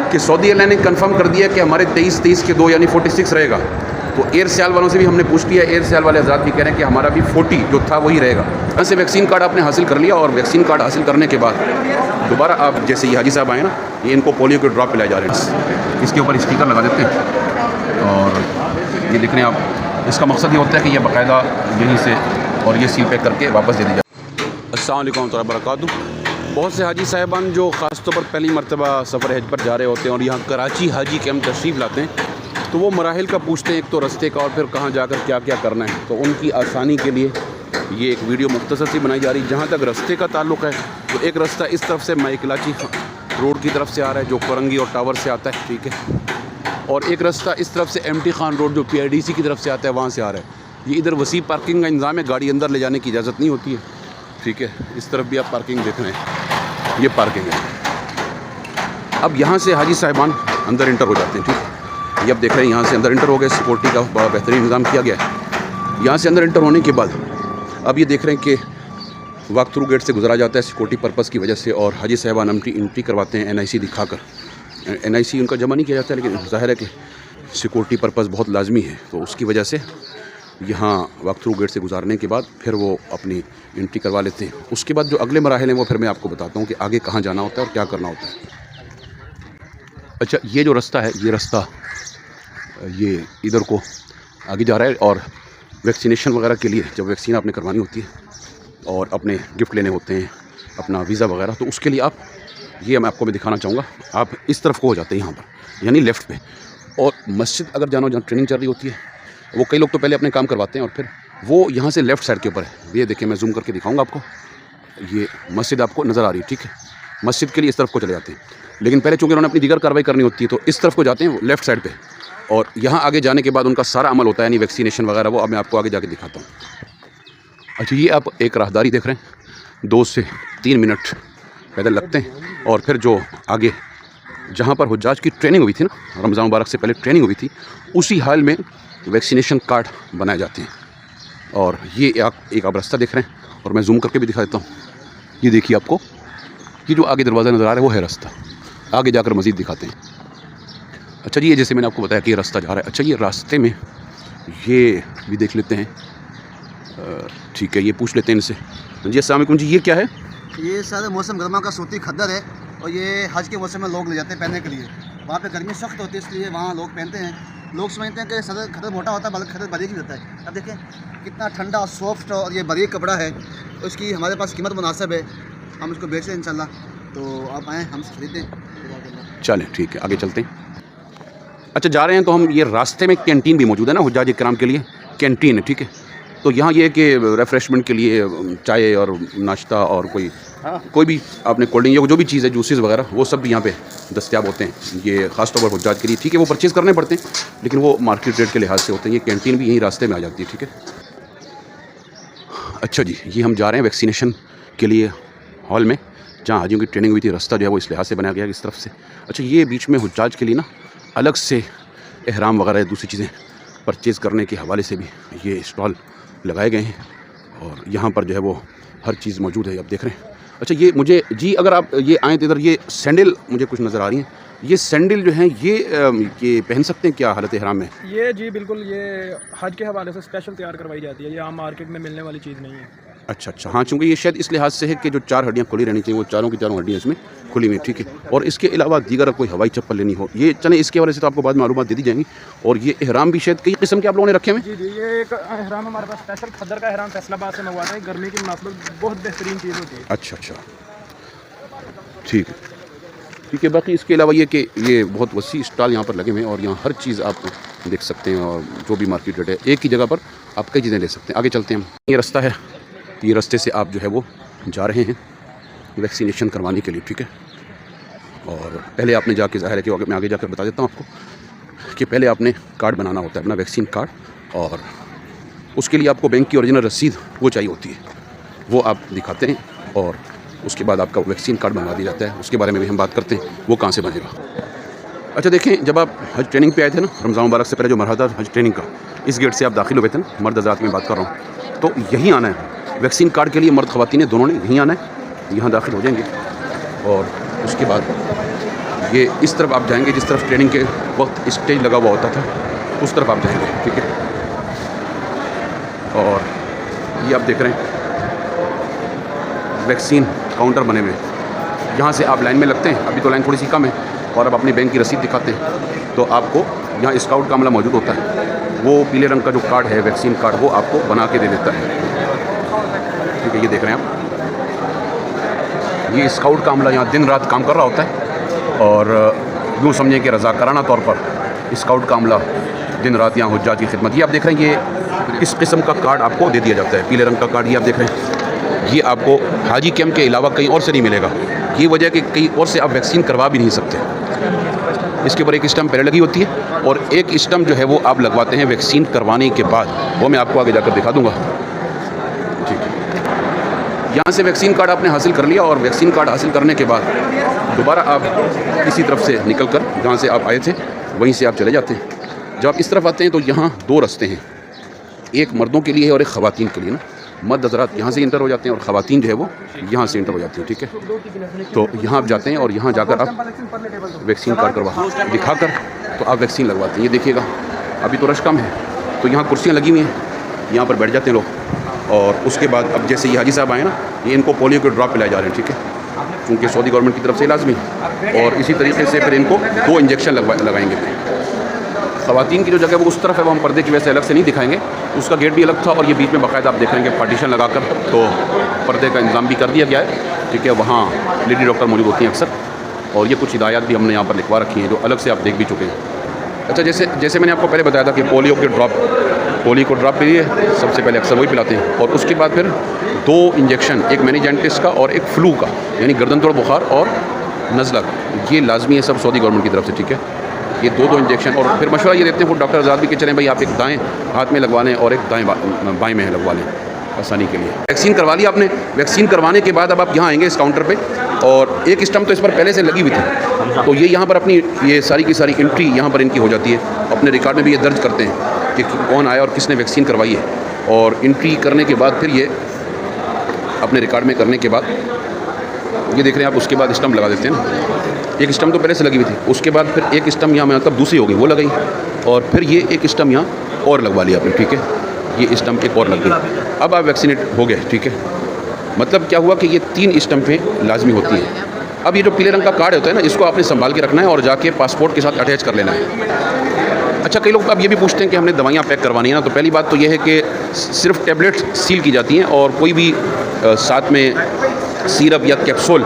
कि Saudi airline ने confirm कर दिया कि हमारे 23 के 2 यानी 46 रहेगा। तो एयर सियाल वालों से भी हमने पूछ लिया, एयर सियाल वाले हज़रात भी कह रहे हैं कि हमारा भी 40 जो था वही रहेगा। यहाँ से वैक्सीन कार्ड आपने हासिल कर लिया और वैक्सीन कार्ड हासिल करने के बाद दोबारा आप जैसे ये हाजी साहब आए ना, ये इनको पोलियो के ड्रॉप पिलाए जा रहे हैं। इसके ऊपर स्टिकर लगा देते हैं और ये देख रहे हैं आप, इसका मकसद ये होता है कि ये बाकायदा यहीं से और ये सील पैक करके वापस दे दी जाए। अस्सलाम वालेकुम व रहमतुल्लाहि व बरकातुहू। बहुत से हाजी साहिबान जो ख़ास तौर पर पहली मरतबा सफ़र हज पर जा रहे होते हैं और यहाँ कराची हाजी कैंप तशरीफ़ लाते हैं, तो वो मराहिल का पूछते हैं, एक तो रास्ते का और फिर कहाँ जाकर क्या क्या करना है। तो उनकी आसानी के लिए ये एक वीडियो मुख्तसर सी बनाई जा रही है। जहाँ तक रास्ते का ताल्लुक़ है तो एक रास्ता इस तरफ से माइकलाची रोड की तरफ से आ रहा है जो कोरंगी और टावर से आता है, ठीक है। और एक रास्ता इस तरफ से MT खान रोड जो PIDC की तरफ से आता है वहाँ से आ रहा है। ये इधर वसी पार्किंग का इंतज़ाम है, गाड़ी अंदर ले जाने की इजाज़त नहीं होती है, ठीक है। इस तरफ भी आप पार्किंग देख रहे हैं, ये पार्किंग है। अब यहाँ से हाजी साहिबान अंदर इंटर हो जाते हैं, ठीक है। ये अब देख रहे हैं यहाँ से अंदर इंटर हो गए, सिक्योरिटी का बड़ा बेहतरीन इंतज़ाम किया गया है। यहाँ से अंदर इंटर होने के बाद अब ये देख रहे हैं कि वॉक थ्रू गेट से गुजरा जाता है सिक्योरिटी पर्पज़ की वजह से, और हाजी साहिबान एंट्री करवाते हैं NIC दिखाकर। NIC उनका जमा नहीं किया जाता, लेकिन ज़ाहिर है कि सिक्योरिटी पर्पज़ बहुत लाजमी है, तो उसकी वजह से यहाँ वॉक थ्रू गेट से गुजारने के बाद फिर वो अपनी एंट्री करवा लेते हैं। उसके बाद जो अगले मराहिल हैं वो फिर मैं आपको बताता हूँ कि आगे कहाँ जाना होता है और क्या करना होता है। अच्छा, ये जो रास्ता है, ये रास्ता ये इधर को आगे जा रहा है और वैक्सीनेशन वगैरह के लिए जब वैक्सीन आपने करवानी होती है और अपने गिफ्ट लेने होते हैं, अपना वीज़ा वगैरह, तो उसके लिए आप ये मैं आपको दिखाना चाहूँगा। आप इस तरफ को हो जाते हैं यहाँ पर, यानी लेफ़्ट पे। और मस्जिद अगर जाना हो जहाँ ट्रेनिंग चल रही होती है, वो कई लोग तो पहले अपने काम करवाते हैं और फिर वो यहाँ से लेफ़्ट साइड के ऊपर है। ये देखिए, मैं जूम करके दिखाऊँगा आपको, ये मस्जिद आपको नज़र आ रही है, ठीक है। मस्जिद के लिए इस तरफ को चले जाते हैं, लेकिन पहले चूँकि उन्होंने अपनी दीगर कार्रवाई करनी होती है तो इस तरफ को जाते हैं लेफ़्ट साइड पे, और यहाँ आगे जाने के बाद उनका सारा अमल होता है, यानी वैक्सीनेशन वगैरह। वो अब मैं आपको आगे जाके दिखाता हूँ। अच्छा, ये आप एक राहदारी देख रहे हैं, 2 से 3 मिनट पैदल लगते हैं और फिर जो आगे जहाँ पर हुज्जाज की ट्रेनिंग हुई थी ना, रमज़ान मुबारक से पहले ट्रेनिंग हुई थी, उसी हाल में वैक्सीनेशन कार्ड बनाए जाते हैं। और ये एक आप रास्ता देख रहे हैं और मैं जूम करके भी दिखा देता हूँ। ये देखिए, आपको ये जो आगे दरवाज़ा नज़र आ रहा है वो है रास्ता। आगे जाकर मज़ीद दिखाते हैं। अच्छा जी, ये जैसे मैंने आपको बताया कि ये रास्ता जा रहा है। अच्छा, ये रास्ते में ये भी देख लेते हैं, ठीक है, ये पूछ लेते हैं इनसे। जी अस्सलाम वालेकुम जी, ये क्या है? ये सारे मौसम गर्मा का सूती खद्दर है और ये हज के मौसम में लोग ले जाते हैं पहनने के लिए। वहाँ पे गर्मी सख्त होती है, इसलिए वहाँ लोग पहनते हैं। लोग समझते हैं कि सदर खद्दर मोटा होता है, बल्कि खद्दर बारीक ही होता है। अब देखें कितना ठंडा और सॉफ्ट और ये बारीक कपड़ा है, तो इसकी हमारे पास कीमत मुनासिब है, हम इसको बेचें इंशाल्लाह। तो आप आएँ, हमसे खरीदें। चलें, ठीक है, आगे चलते हैं। अच्छा, जा रहे हैं तो हम ये रास्ते में कैंटीन भी मौजूद है ना हुज्जाज इकराम के लिए, कैंटीन है, ठीक है। तो यहाँ ये कि रिफ़्रेशमेंट के लिए चाय और नाश्ता और कोई भी आपने कोल्ड ड्रिंक या जो भी चीज़ है, जूसेस वगैरह, वो सब भी यहाँ पे दस्तयाब होते हैं। ये ख़ास तौर पर हुज्जाज के लिए, ठीक है। वो परचेज़ करने पड़ते हैं, लेकिन वो मार्केट रेट के लिहाज से होते हैं। ये कैंटीन भी यहीं रास्ते में आ जाती है, ठीक है। अच्छा जी, ये हम जा रहे हैं वैक्सीनेशन के लिए हॉल में, जहाँ हाजियों की ट्रेनिंग हुई थी। रास्ता जो है वो इस लिहाज से बनाया गया इस तरफ से। अच्छा, ये बीच में हुज्जाज के लिए ना अलग से एहराम वगैरह दूसरी चीज़ें परचेज़ करने के हवाले से भी ये स्टॉल लगाए गए हैं और यहाँ पर जो है वो हर चीज़ मौजूद है, आप देख रहे हैं। अच्छा, ये मुझे जी, अगर आप ये आएँ तो इधर ये सैंडल मुझे कुछ नज़र आ रही हैं। ये सैंडल जो हैं ये पहन सकते हैं क्या हालत एहराम में? ये जी बिल्कुल, ये हज के हवाले से स्पेशल तैयार करवाई जाती है, ये आम मार्केट में मिलने वाली चीज़ नहीं है। अच्छा, हाँ, चूँकि ये शायद इस लिहाज से है कि जो 4 हड्डियाँ खुली रहनी चाहिए, वो चारों की चारों हड्डियाँ इसमें खुली हुई, ठीक है। और इसके अलावा दीगर कोई हवाई चप्पल लेनी हो, ये चलें, इसके हवाले से तो आपको बाद में मालूमात दे दी जाएंगी। और ये एहराम भी शायद कई किस्म के आप लोगों ने रखे हुए हैं। जी, ये एक एहराम हमारे पास स्पेशल खद्दर का एहराम फैसलाबाद से मंगवाते हैं। गर्मी की मुनासिबत बहुत बेहतरीन चीज़ होती है। अच्छा, ठीक है, ठीक है। बाकी इसके अलावा ये कि ये बहुत वसी स्टॉल यहाँ पर लगे हुए हैं और यहाँ हर चीज़ आप देख सकते हैं, और जो भी मार्केट रेट है एक ही जगह पर आप कई चीज़ें ले सकते हैं। आगे चलते हैं हम। ये रास्ता है, ये रास्ते से आप जो है वो जा रहे हैं वैक्सीनेशन करवाने के लिए, ठीक है। और पहले आपने जाके, ज़ाहिर है कि मैं आगे जाकर बता देता हूँ आपको कि पहले आपने कार्ड बनाना होता है, अपना वैक्सीन कार्ड, और उसके लिए आपको बैंक की ओरिजिनल रसीद वो चाहिए होती है, वो आप दिखाते हैं और उसके बाद आपका वैक्सीन कार्ड बनवा दिया जाता है। उसके बारे में भी हम बात करते हैं, वो कहाँ से बनेगा। अच्छा, देखें, जब आप हज ट्रेनिंग पे आए थे ना, रमज़ान मुबारक से पहले जो मरहला हज ट्रेनिंग का, इस गेट से आप दाखिल हुए थे ना, मर्द हज़रात में बात कर रहा हूँ, तो यहीं आना है। वैक्सीन कार्ड के लिए मर्द ख़वातीन दोनों ने यहीं आना है, यहाँ दाखिल हो जाएंगे और उसके बाद ये इस तरफ आप जाएंगे, जिस तरफ ट्रेनिंग के वक्त स्टेज लगा हुआ होता था उस तरफ आप जाएंगे, ठीक है। और ये आप देख रहे हैं वैक्सीन काउंटर बने हुए, यहाँ से आप लाइन में लगते हैं। अभी तो लाइन थोड़ी सी कम है, और अब अपनी बैंक की रसीद दिखाते हैं तो आपको यहाँ स्काउट का अमला मौजूद होता है। वो पीले रंग का जो कार्ड है, वैक्सीन कार्ड, वो आपको बना के दे देता है, ठीक है। ये देख रहे हैं आप, ये स्काउट का अमला यहाँ दिन रात काम कर रहा होता है, और यूँ समझें कि रज़ाकाराना तौर पर स्काउट का अमला दिन रात यहाँ हुज्जाज की खिदमत। ये आप देख रहे हैं, ये इस किस्म का कार्ड आपको दे दिया जाता है, पीले रंग का कार्ड। ये आप देख रहे हैं, ये आपको हाजी कैंप के अलावा कहीं और से नहीं मिलेगा। ये वजह कि कहीं और से आप वैक्सीन करवा भी नहीं सकते। इसके ऊपर एक स्टम्प पहले लगी होती है, और एक स्टम्प जो है वो आप लगवाते हैं वैक्सीन करवाने के बाद। वो मैं आपको आगे जाकर दिखा दूँगा, ठीक है। यहाँ से वैक्सीन कार्ड आपने हासिल कर लिया, और वैक्सीन कार्ड हासिल करने के बाद दोबारा आप इसी तरफ से निकल कर जहाँ से आप आए थे वहीं से आप चले जाते हैं। जब आप इस तरफ आते हैं तो यहाँ दो रास्ते हैं, एक मर्दों के लिए है और एक ख़वातीन के लिए ना। मर्द हज़रात यहाँ से इंटर हो जाते हैं और ख़वातीन जो है वो यहाँ से इंटर हो जाती है, ठीक है। तो यहाँ आप जाते हैं और यहाँ जाकर आप वैक्सीन कार्ड करवा दिखाकर तो आप वैक्सीन लगवाते हैं। ये देखिएगा अभी तो रश कम है, तो यहाँ कुर्सियाँ लगी हुई हैं, यहाँ पर बैठ जाते हैं लोग। और उसके बाद अब जैसे ये हाजी साहब आए ना, ये इनको पोलियो के ड्रॉप पिलाए जा रहे हैं, ठीक है, क्योंकि सऊदी गवर्नमेंट की तरफ से लाजमी। और इसी तरीके से फिर इनको 2 इंजेक्शन लगाएंगे। ख़वातीन की जो जगह वो उस तरफ है, वो हम पर्दे की वजह से अलग से नहीं दिखाएंगे, उसका गेट भी अलग था, और ये बीच में बाकायदा आप देखेंगे पार्टीशन लगाकर तो पर्दे का इंतज़ाम भी कर दिया गया है, ठीक है। वहाँ लेडी डॉक्टर मौजूद होती हैं अक्सर, और ये कुछ हिदायत भी हमने यहाँ पर लिखवा रखी हैं जो अलग से आप देख भी चुके हैं। अच्छा, जैसे मैंने आपको पहले बताया था कि पोलियो को ड्रॉप पिलाइए, सबसे पहले अक्सर वही पिलाते हैं, और उसके बाद फिर 2 इंजेक्शन, एक मेनिनजाइटिस का और एक फ्लू का, यानी गर्दन तोड़ बुखार और नज़ला, ये लाजमी है सब सऊदी गवर्नमेंट की तरफ से, ठीक है। ये 2 इंजेक्शन, और फिर मशवरा ये देते हैं वो डॉक्टर आज़ाद भी कि चलें भाई आप एक दाएं हाथ में लगवा लें और एक बाएं में लगवा लें आसानी के लिए। वैक्सीन करवा ली आपने, वैक्सीन करवाने के बाद अब आप यहाँ आएंगे इस काउंटर पे, और एक स्टम्प तो इस पर पहले से लगी हुई थी, तो ये यहाँ पर अपनी ये सारी की सारी एंट्री यहाँ पर इनकी हो जाती है। अपने रिकॉर्ड में भी ये दर्ज करते हैं कि कौन आया और किसने वैक्सीन करवाई है, और एंट्री करने के बाद फिर ये अपने रिकॉर्ड में करने के बाद ये देख रहे हैं आप, उसके बाद स्टम्प लगा देते हैं ना। एक स्टम्प तो पहले से लगी हुई थी, उसके बाद फिर एक स्टम्प यहाँ मतलब दूसरी हो गई वो लगाई, और फिर ये एक स्टम्प यहाँ और लगवा लिया आपने, ठीक है। ये स्टम्प एक और लग गई, अब आप वैक्सीनेट हो गए, ठीक है। मतलब क्या हुआ कि ये 3 स्टम्पें लाजमी होती हैं। अब ये जो पीले रंग का कार्ड होता है ना, इसको आपने संभाल के रखना है और जाके पासपोर्ट के साथ अटैच कर लेना है। अच्छा, कई लोग अब ये भी पूछते हैं कि हमने दवाइयाँ पैक करवानी है ना, तो पहली बात तो ये है कि सिर्फ टैबलेट्स सील की जाती हैं, और कोई भी साथ में सिरप या कैप्सूल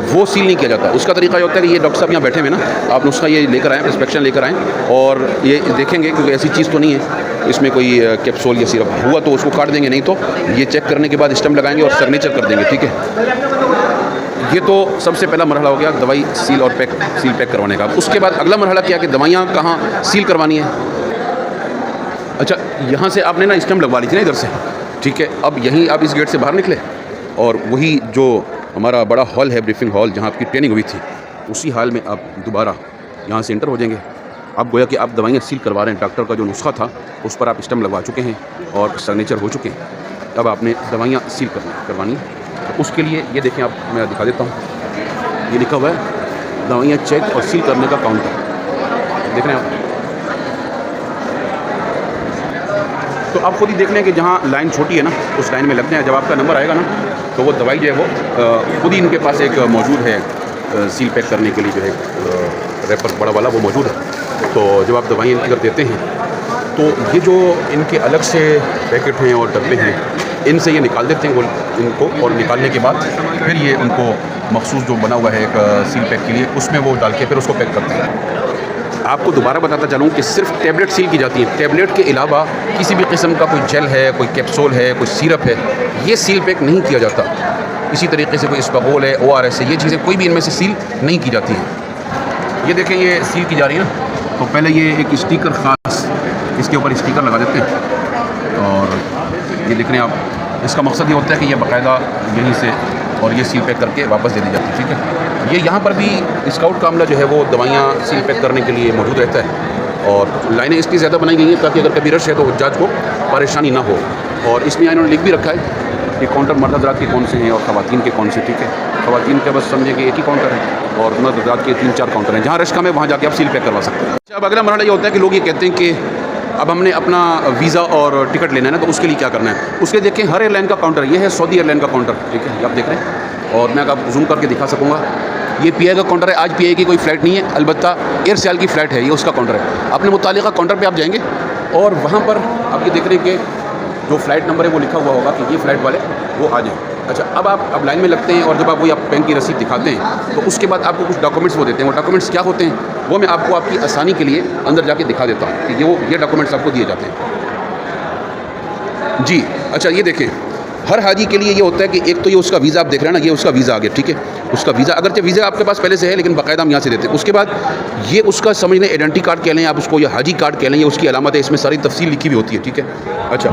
वो सील नहीं किया जाता। उसका तरीका ये होता है कि ये डॉक्टर साहब यहाँ बैठे हुए ना, आप नुस्खा ये लेकर आएँ, प्रिस्क्रिप्शन लेकर आएँ, और ये देखेंगे क्योंकि ऐसी चीज़ तो नहीं है इसमें कोई कैप्सूल या सिरप, हुआ तो उसको काट देंगे, नहीं तो ये चेक करने के बाद स्टम्प लगाएंगे और सिग्नेचर कर देंगे, ठीक है। ये तो सबसे पहला मरहला हो गया दवाई सील पैक करवाने का। उसके बाद अगला मरहला क्या कि दवाइयाँ कहाँ सील करवानी है। अच्छा, यहाँ से आपने ना स्टम्प लगवा ली थी ना इधर से, ठीक है। अब यहीं आप इस गेट से बाहर निकले, और वही जो हमारा बड़ा हॉल है, ब्रीफिंग हॉल, जहाँ आपकी ट्रेनिंग हुई थी, उसी हाल में आप दोबारा यहाँ से एंटर हो जाएंगे। आप गोया कि आप दवाइयाँ सील करवा रहे हैं, डॉक्टर का जो नुस्खा था उस पर आप स्टम्प लगवा चुके हैं और सिग्नेचर हो चुके हैं। अब आपने दवाइयाँ सील करवानी है, तो उसके लिए ये देखें आप, मैं दिखा देता हूँ, ये लिखा हुआ है दवाइयाँ चेक और सील करने का काउंटर, देख रहे हैं आप। तो आप खुद ही देख लें कि जहाँ लाइन छोटी है ना, उस लाइन में लगते हैं। जब आपका नंबर आएगा ना, तो वो दवाई जो है वो खुद ही इनके पास एक मौजूद है, सील पैक करने के लिए जो है रैपर बड़ा वाला वो मौजूद है। तो जब आप दवाई इनकी कर देते हैं, तो ये जो इनके अलग से पैकेट हैं और डब्बे हैं, इनसे ये निकाल देते हैं इनको, और निकालने के बाद फिर ये उनको मखसूस जो बना हुआ है एक सील पैक के लिए, उसमें वो डाल के फिर उसको पैक करते हैं। आपको दोबारा बताता चलूँ कि सिर्फ टैबलेट सील की जाती है, टैबलेट के अलावा किसी भी किस्म का कोई जेल है, कोई कैप्सूल है, कोई सिरप है, ये सील पैक नहीं किया जाता। इसी तरीके से कोई इस्पागोल है, ORS है, ये चीज़ें कोई भी इनमें से सील नहीं की जाती हैं। ये देखें, ये सील की जा रही है ना, तो पहले ये एक स्टिकर ख़ास इसके ऊपर स्टिकर लगा देते हैं, और ये देख रहे हैं आप, इसका मकसद ये होता है कि ये बाकायदा यहीं से और ये सील पैक करके वापस दे दी जाती है, ठीक है। ये यहाँ पर भी स्काउट का अमला जो है वो दवाइयाँ सील पैक करने के लिए मौजूद रहता है, और लाइनें इसलिए ज़्यादा बनाई गई हैं ताकि अगर कभी रश है तो जज को परेशानी ना हो। और इसमें इन्होंने लिख भी रखा है ये काउंटर मर्द हज़रात के कौन से हैं और ख़वातीन के कौन से, ठीक है। ख़वातीन का बस समझे कि एक ही काउंटर है और मर्द हज़रात के 3-4 काउंटर हैं। जहाँ रश कम है वहाँ जाके आप सील पैक करवा सकते हैं। अच्छा, अब अगला मरहला ये होता है कि लोग ये कहते हैं कि अब हमने अपना वीज़ा और टिकट लेना है ना, तो उसके लिए क्या करना है। उसके देखें हर एयरलाइन का काउंटर, ये है सऊदी एयरलाइन का काउंटर, ठीक है, ये आप देख रहे हैं और मैं आपको जूम करके दिखा सकूँगा। ये पीआई का काउंटर है। आज पीआई की कोई फ़्लाइट नहीं है, अलबत्ता एयर सेल की फ़्लाइट है, ये उसका काउंटर है। अपने मुतालिका काउंटर पे आप जाएंगे और वहाँ पर आप ये देख रहे हैं कि जो फ़्लाइट नंबर है वो लिखा हुआ होगा कि ये फ़्लाइट वाले वो आ जाएँ। अच्छा, अब लाइन में लगते हैं और जब आप वही आप बैंक की रसीद दिखाते हैं तो उसके बाद आपको कुछ डॉक्यूमेंट्स वो देते हैं। वो डॉक्यूमेंट्स क्या होते हैं वो मैं आपको आपकी आसानी के लिए अंदर जाके दिखा देता हूँ कि ये डॉक्यूमेंट्स आपको दिए जाते हैं जी। अच्छा, ये देखें, हर हाजी के लिए ये होता है कि एक तो ये उसका वीज़ा आप देख रहे हैं ना, ये उसका वीज़ा आ गया, ठीक है। उसका वीज़ा, अगरचे वीज़ा आपके पास पहले से है लेकिन बाकायदा हम यहाँ से देते हैं। उसके बाद ये उसका समझ लें आइडेंटिटी कार्ड कह लें आप उसको, या हाजी कार्ड कह लें, ये उसकी अलामत है, इसमें सारी तफसील लिखी हुई होती है, ठीक है। अच्छा,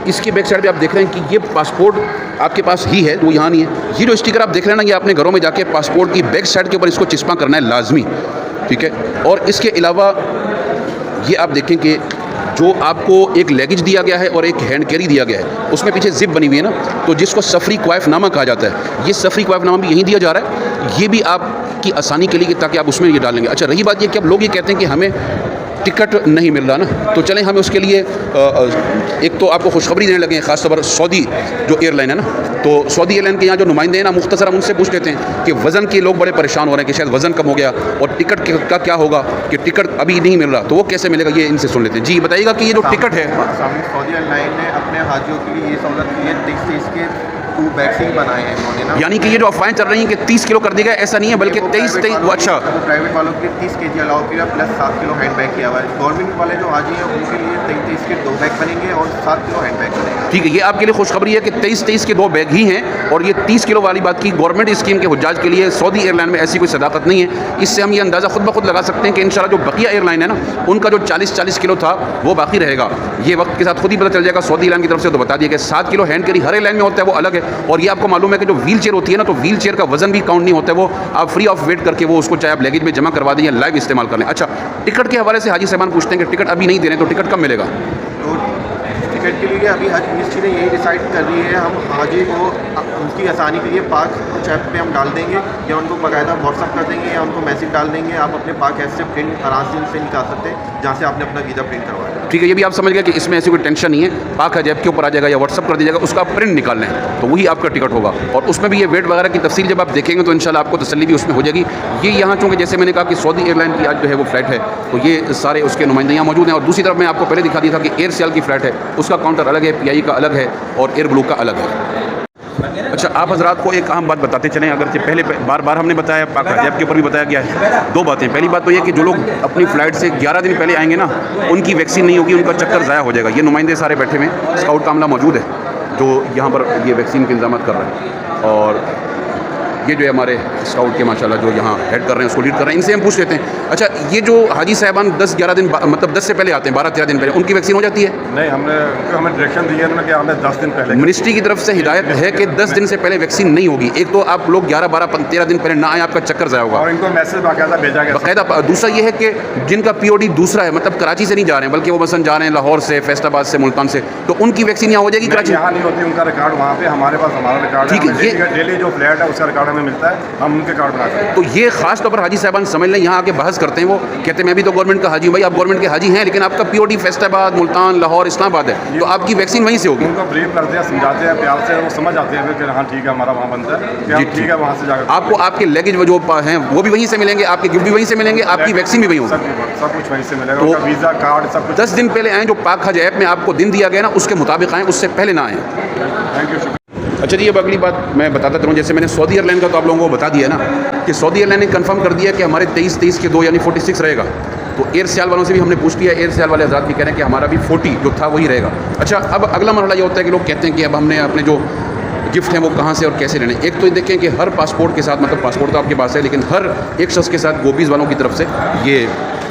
इसके बैक साइड पे आप देख रहे हैं कि ये पासपोर्ट आपके पास ही है, वो यहाँ नहीं है। ये जो स्टिकर आप देख रहे हैं ना, ये अपने घरों में जाके पासपोर्ट की बैक साइड के ऊपर इसको चिपका करना है लाजमी, ठीक है। और इसके अलावा ये आप देखें कि जो आपको एक लगेज दिया गया है और एक हैंड कैरी दिया गया है, उसमें पीछे जिप बनी हुई है ना, तो जिसको सफरी क्वाइफनामा कहा जाता है, ये सफरी क्वाइफनामा भी यहीं दिया जा रहा है। ये भी आपकी आसानी के लिए ताकि आप उसमें ये डालेंगे। अच्छा, रही बात ये कि अब लोग ये कहते हैं कि हमें टिकट नहीं मिल रहा ना, तो चलें हमें उसके लिए एक तो आपको खुशखबरी देने लगे हैं, ख़ासतौर पर सऊदी जो एयरलाइन है ना, तो सऊदी एयरलाइन के यहाँ जो नुमाइंदे हैं ना, मुख्तसर हम उनसे पूछ लेते हैं कि वज़न के लोग बड़े परेशान हो रहे हैं कि शायद वज़न कम हो गया और टिकट का क्या होगा कि टिकट अभी नहीं मिल रहा, तो वो कैसे मिलेगा, ये इनसे सुन लेते हैं। जी बताइएगा कि ये जो टिकट है, सऊदी एयरलाइन ने अपने हाजियों के लिए ये सहूलत की है, 30 के 2 वैक्सीन बनाए हैं इन्होंने ना, यानी कि ये जो अफवाहें चल रही हैं कि 30 किलो कर दिया गया, ऐसा नहीं है, बल्कि 23 अच्छा, प्राइवेट वालों के लिए 30 kg अलाउ किया प्लस 7 किलो हैंड बैग किया हुआ है। गवर्नमेंट वाले जो हाजी हैं उनके लिए 23 के 2 बैग बनेंगे और 7 किलो हैंड बैग बनेगा। ठीक है, ये आपके लिए खुशखबरी है कि 23 के 2 बैग ही हैं और ये 30 किलो वाली बात की गवर्नमेंट स्कीम के हुज्जाज के लिए सऊदी एयरलाइन में ऐसी कोई सदाकत नहीं है। इससे हम ये अंदाज़ा खुद ब खुद लगा सकते हैं कि इंशाल्लाह जो बकिया एयरलाइन है ना, उनका जो 40 किलो था वो बाकी रहेगा। ये वक्त के साथ खुद ही पता चल जाएगा। सऊदी एयरलाइन की तरफ से तो बता दिया कि 7 kilo hand carry her airline में होता है, वो अलग है। और ये आपको मालूम है कि जो व्हील चेयर होती है ना, तो व्हील चेयर का वजन भी काउंट नहीं होता है, वो आप फ्री ऑफ वेट करके वो उसको चाहे आप लगेज में जमा करवा दें या लाइव इस्तेमाल कर लें। अच्छा, टिकट के हवाले से हाजी साहबान पूछते हैं कि टिकट अभी नहीं दे रहे तो टिकट कब मिलेगा। तो टिकट के लिए अभी हज मिनिस्ट्री ने यही डिसाइड कर रही है, हम हाजी को उनकी आसानी के लिए पाक कुछ ऐप पे हम डाल देंगे या उनको बाकायदा व्हाट्सअप कर देंगे या उनको मैसेज डाल देंगे, आप अपने पाक ऐप से प्रिंट आराम से निकाल सकते हैं जहाँ से आपने अपना वीज़ा प्रिंट करवाया। ठीक है, ये भी आप समझ गए कि इसमें ऐसी कोई टेंशन नहीं है। पाक हज ऐप के ऊपर आ जाएगा या व्हाट्सअप कर दीजिएगा, उसका प्रिंट निकाल लें तो वही आपका टिकट होगा। और उसमें भी ये वेट वगैरह की तफसील जब आप देखेंगे तो इंशाल्लाह आपको तसल्ली भी उसमें हो जाएगी। ये यहाँ चूँकि जैसे मैंने कहा कि सऊदी एयरलाइन की आज जो है वो फ्लाइट है, तो ये सारे उसके नुमाइंदे यहाँ मौजूद हैं। और दूसरी तरफ मैं आपको पहले दिखा दिया था कि एयर सेल की फ़्लाइट है, उसका काउंटर अलग है, पीआई का अलग है और एयर ब्लू का अलग है। अच्छा, आप हजरात को एक अहम बात बताते चलें, अगर पहले बार हमने बताया, पाक हज ऐप के ऊपर भी बताया गया है। 2 बातें। पहली बात तो ये कि जो लोग अपनी फ़्लाइट से 11 दिन पहले आएंगे ना, उनकी वैक्सीन नहीं होगी, उनका चक्कर ज़ाया हो जाएगा। ये नुमाइंदे सारे बैठे हुए हैं, स्काउट का अमला मौजूद है जो यहाँ पर ये वैक्सीन के इंतजाम कर रहे हैं। और ये जो है हमारे स्काउट के माशाल्लाह जो यहाँ हेड कर रहे हैं, उसको लीड कर रहे हैं, इनसे हम पूछ लेते हैं। अच्छा, ये जो हाजी साहबान 10-11 दिन मतलब 10 से पहले आते हैं, 12-13 दिन पहले, उनकी वैक्सीन हो जाती है? नहीं, हमें डायरेक्शन दी है ना कि हमें 10 दिन पहले। मिनिस्ट्री की तरफ से हिदायत है कि 10 दिन से पहले वैक्सीन नहीं होगी। एक तो आप लोग 11-12-13 दिन पहले ना आए, आपका चक्कर ज़ाया होगा और इनको मैसेज बाकायदा भेजा गया बाकायदा। दूसरा ये है कि जिनका POD दूसरा है, मतलब कराची से नहीं जा रहे हैं बल्कि वो मसलन जा रहे हैं लाहौर से, फैसलाबाद से, मुल्तान से, तो उनकी वैक्सीन यहाँ हो जाएगी कराची? यहाँ नहीं होती, उनका रिकॉर्ड वहाँ पे, हमारे पास हमारा रिकॉर्ड ठीक है। ये डेली जो फ्लैट है उसका रिकॉर्ड हमें मिलता है, हम उनके कार्ड बनाते हैं। तो ये खास तौर पर हाजी साहबान समझ लें, यहाँ आके बहस करते हैं, वो कहते हैं मैं भी तो गवर्नमेंट का हाजी हूँ। भाई आप गवर्नमेंट के हाजी हैं, लेकिन आपका POD फैसलाबाद, मुल्तान, लाहौर, इस्लामाबाद है, तो आपकी वैक्सीन वहीं से होगी। उनको ब्रीफ करते हैं, समझाते हैं प्यार से, वो समझ आते हैं कि हाँ ठीक है हमारा वहाँ बनता है, जी ठीक है, वहाँ से जाकर आपको आपके लगेज जो हैं वो भी वहीं से मिलेंगे, आपके गिफ्ट भी वहीं से मिलेंगे, आपकी वैक्सीन भी वहीं होगी, सब कुछ वहीं से मिलेगा। तो उनका वीज़ा कार्ड सब कुछ 10 दिन पहले आएँ, जो पाक हज ऐप में आपको दिन दिया गया ना उसके मुताबिक आएँ, उससे पहले ना आएँ। Thank you. अच्छा जी, अब अगली बात मैं बताता चलूँ। जैसे मैंने सऊदी एयरलाइन का तो आप लोगों को बता दिया ना कि सऊदी एयरलाइन ने कंफर्म कर दिया कि हमारे 23 के 2 यानी 46 रहेगा। तो एयर सेल वालों से भी हमने पूछ लिया, एयर सेल वाले हज़रात भी कह रहे हैं कि हमारा भी 40 जो था वही रहेगा। अच्छा, अब अगला मरहला ये होता है कि लोग कहते हैं कि अब हमने अपने जो गिफ्ट हैं वो कहाँ से और कैसे लेने। एक तो ये देखें कि हर पासपोर्ट के साथ, मतलब पासपोर्ट तो आपके पास है, लेकिन हर एक शख्स के साथ गोबीज़ वालों की तरफ से ये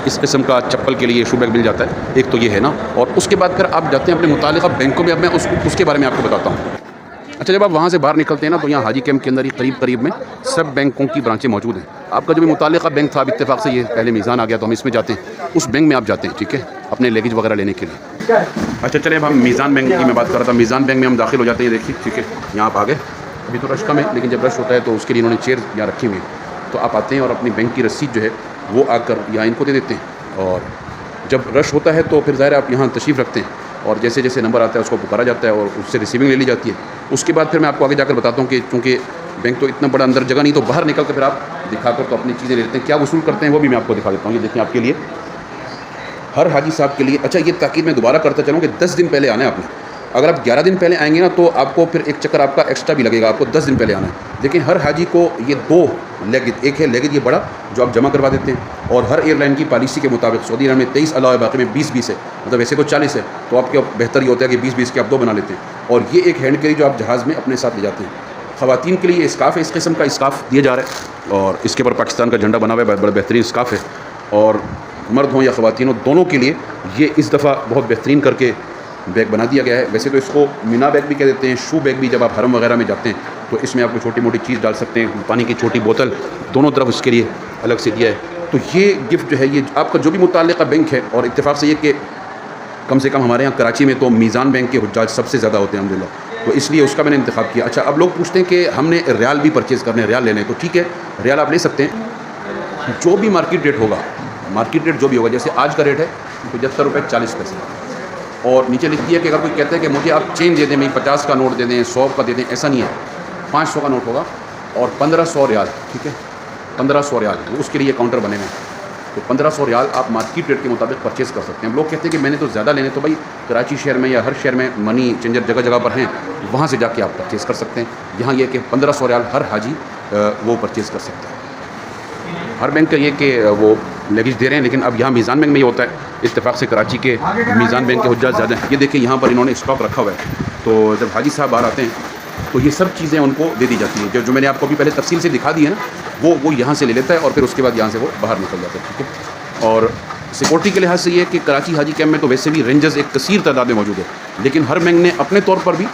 इस किस्म का चप्पल के लिए शू बैग मिल जाता है। एक तो ये है ना, और उसके बाद फिर आप जाते हैं अपने मुतालिका बैंकों में। अब मैं उसके बारे में आपको बताता हूँ। अच्छा, जब आप वहाँ से बाहर निकलते हैं ना, तो यहाँ हाजी कैंप के अंदर ही करीब करीब में सब बैंकों की ब्रांचें मौजूद हैं। आपका जो भी मुताल्लिका बैंक था, अब इत्तेफाक से ये पहले मीज़ान आ गया तो हम इसमें जाते हैं, उस बैंक में आप जाते हैं, ठीक है, अपने लगेज वगैरह लेने के लिए। अच्छा चलिए, अब हम मीज़ान बैंक की मैं बात कर रहा था। मीज़ान बैंक में हम दाखिल हो जाते हैं, देखिए, ठीक है, यहाँ आप आ गए। अभी तो रश कम है, लेकिन जब रश होता है तो उसके लिए इन्होंने चेयर यहाँ रखी हुई है, तो आप आते हैं और अपनी बैंक की रसीद जो है वो आकर यहाँ इनको दे देते हैं। और जब रश होता है तो फिर ज़ाहिर आप यहाँ तशरीफ़ रखते हैं, और जैसे जैसे नंबर आता है उसको पुकारा जाता है और उससे रिसीविंग ले ली जाती है। उसके बाद फिर मैं आपको आगे जाकर बताता हूँ कि चूँकि बैंक तो इतना बड़ा अंदर जगह नहीं, तो बाहर निकल कर फिर आप दिखाकर तो अपनी चीज़ें लेते हैं, क्या वसूल करते हैं वो भी मैं आपको दिखा देता हूँ। ये देखें आपके लिए, हर हाजी साहब के लिए। अच्छा, ये ताकीद मैं दोबारा करता चलूँ कि 10 दिन पहले आना है आपने। अगर आप 11 दिन पहले आएंगे ना तो आपको फिर एक चक्कर आपका एक्स्ट्रा भी लगेगा, आपको 10 दिन पहले आना है। लेकिन हर हाजी को ये 2 लगेज, एक है लगेज ये बड़ा जो आप जमा करवा देते हैं, और हर एयरलाइन की पॉलिसी के मुताबिक सऊदी अरब में 23 अलावा बाकी में 20-20 है, मतलब वैसे तो 40 है, तो आपके बेहतर ये होता है कि 20-20 के आप 2 बना लेते हैं। और ये एक हैंड कैरी जो आप जहाज़ में अपने साथ ले जाते हैं। ख़वातीन के लिए स्काफ़ है, इस किस्म का स्काफ़ दिया जा रहा है, और इसके ऊपर पाकिस्तान का झंडा बना हुआ है, बड़ा बेहतरीन स्काफ़ है। और मर्द हों या ख़वातीन हो, दोनों के लिए ये इस दफ़ा बहुत बेहतरीन करके बैग बना दिया गया है। वैसे तो इसको मीना बैग भी कह देते हैं, शू बैग भी। जब आप हरम वगैरह में जाते हैं तो इसमें आप कोई छोटी मोटी चीज़ डाल सकते हैं, पानी की छोटी बोतल, दोनों तरफ इसके लिए अलग से दिया है। तो ये गिफ्ट जो है ये आपका जो भी मुताल्लिका बैंक है, और इत्तेफाक से ये कि कम से कम हमारे यहाँ कराची में तो मीज़ान बैंक के हुज्जाज सबसे ज़्यादा होते हैं अल्हम्दुलिल्लाह, तो इसलिए उसका मैंने इंतखाब किया। अच्छा, अब लोग पूछते हैं कि हमने रियाल भी परचेज़ करने, रियाल लेने, तो ठीक है, रियाल आप ले सकते हैं। जो भी मार्केट रेट होगा, मार्केट रेट जो भी होगा, जैसे आज का रेट है 75 रुपये 40 पैसे, और नीचे लिख दिया कि अगर कोई कहता है कि मुझे आप चेंज दे दें, मैं 50 का नोट दे दें, 100 का दे दें, ऐसा नहीं है। 500 का नोट होगा और 1500 रियाल, ठीक है, 1500 रियाल, उसके लिए काउंटर बने हुए हैं। तो 1500 रियाल आप मार्केट रेट के मुताबिक परचेज़ कर सकते हैं। लोग कहते हैं कि मैंने तो ज़्यादा लेने, तो भाई कराची शहर में या हर शहर में मनी चेंजर जगह जगह पर हैं, वहाँ से जाके आप परचेज़ कर सकते हैं। यहाँ ये कि 1500 रियाल हर हाजी वो परचेज़ कर सकता है। हर बैंक का ये कि वो लगेज दे रहे हैं, लेकिन अब यहाँ मीज़ान बैंक में ये होता है, इत्तेफाक से कराची के मीज़ान बैंक के हुज्जाज ज़्यादा हैं। ये देखिए यहाँ पर इन्होंने स्टॉक रखा हुआ है, तो जब हाजी साहब बाहर आते हैं तो ये सब चीज़ें उनको दे दी जाती हैं। जो मैंने आपको अभी पहले तफसील से दिखा दी है ना, वो यहाँ से ले लेता है और फिर उसके बाद यहाँ से वो बाहर निकल जाता है, ठीक है। और सिक्योरिटी के लिहाज से ये कि कराची हाजी कैंप में तो वैसे भी रेंजर्स एक कसीर तादाद में मौजूद है, लेकिन हर बैंक ने अपने तौर पर भी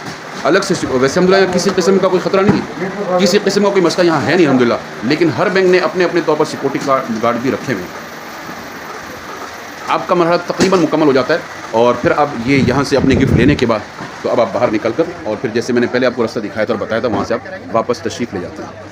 अलग से, वैसे अलहमदिल्ला किसी किस्म का कोई ख़तरा नहीं है, किसी किस्म का कोई मसला यहाँ है नहीं अलहमदिल्ला, लेकिन हर बैंक ने अपने अपने तौर पर सिक्योरिटी गार्ड भी रखे हुए हैं। आपका मरहला तकरीबन मुकम्मल हो जाता है, और फिर अब ये यहाँ से अपने गिफ्ट लेने के बाद तो अब आप बाहर निकल कर, और फिर जैसे मैंने पहले आपको रास्ता दिखाया था और बताया था, वहाँ से आप वापस तशरीफ़ ले जाते हैं।